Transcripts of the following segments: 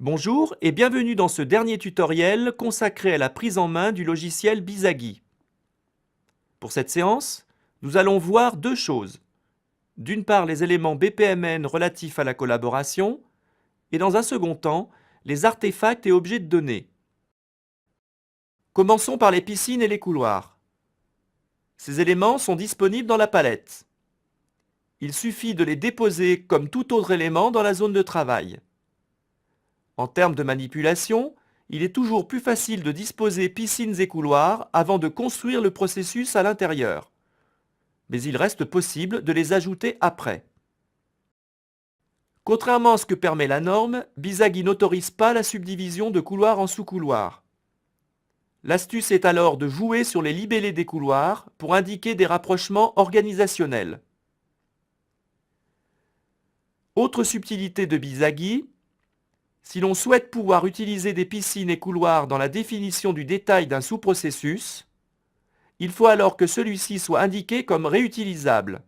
Bonjour et bienvenue dans ce dernier tutoriel consacré à la prise en main du logiciel Bizagi. Pour cette séance, nous allons voir deux choses. D'une part, les éléments BPMN relatifs à la collaboration et dans un second temps, les artefacts et objets de données. Commençons par les piscines et les couloirs. Ces éléments sont disponibles dans la palette. Il suffit de les déposer comme tout autre élément dans la zone de travail. En termes de manipulation, il est toujours plus facile de disposer piscines et couloirs avant de construire le processus à l'intérieur. Mais il reste possible de les ajouter après. Contrairement à ce que permet la norme, Bizagi n'autorise pas la subdivision de couloirs en sous-couloirs. L'astuce est alors de jouer sur les libellés des couloirs pour indiquer des rapprochements organisationnels. Autre subtilité de Bizagi, si l'on souhaite pouvoir utiliser des piscines et couloirs dans la définition du détail d'un sous-processus, il faut alors que celui-ci soit indiqué comme réutilisable.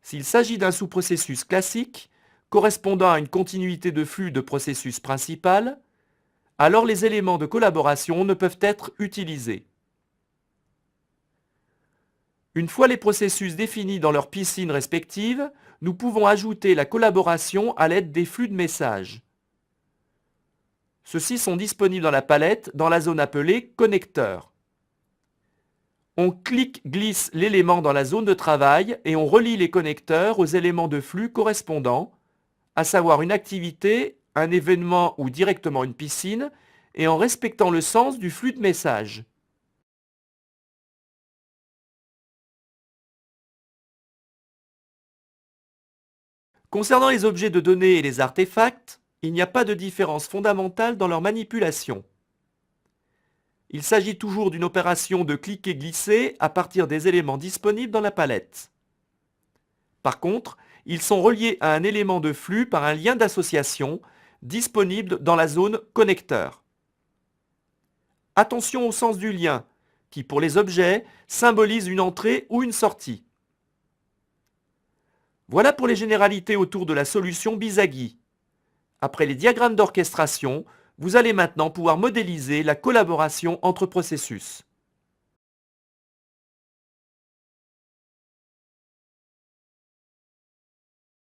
S'il s'agit d'un sous-processus classique, correspondant à une continuité de flux de processus principal, alors les éléments de collaboration ne peuvent être utilisés. Une fois les processus définis dans leurs piscines respectives, nous pouvons ajouter la collaboration à l'aide des flux de messages. Ceux-ci sont disponibles dans la palette dans la zone appelée Connecteurs. On clique-glisse l'élément dans la zone de travail et on relie les connecteurs aux éléments de flux correspondants, à savoir une activité, un événement ou directement une piscine, et en respectant le sens du flux de messages. Concernant les objets de données et les artefacts, il n'y a pas de différence fondamentale dans leur manipulation. Il s'agit toujours d'une opération de cliquer-glisser à partir des éléments disponibles dans la palette. Par contre, ils sont reliés à un élément de flux par un lien d'association disponible dans la zone Connecteur. Attention au sens du lien, qui pour les objets symbolise une entrée ou une sortie. Voilà pour les généralités autour de la solution Bizagi. Après les diagrammes d'orchestration, vous allez maintenant pouvoir modéliser la collaboration entre processus.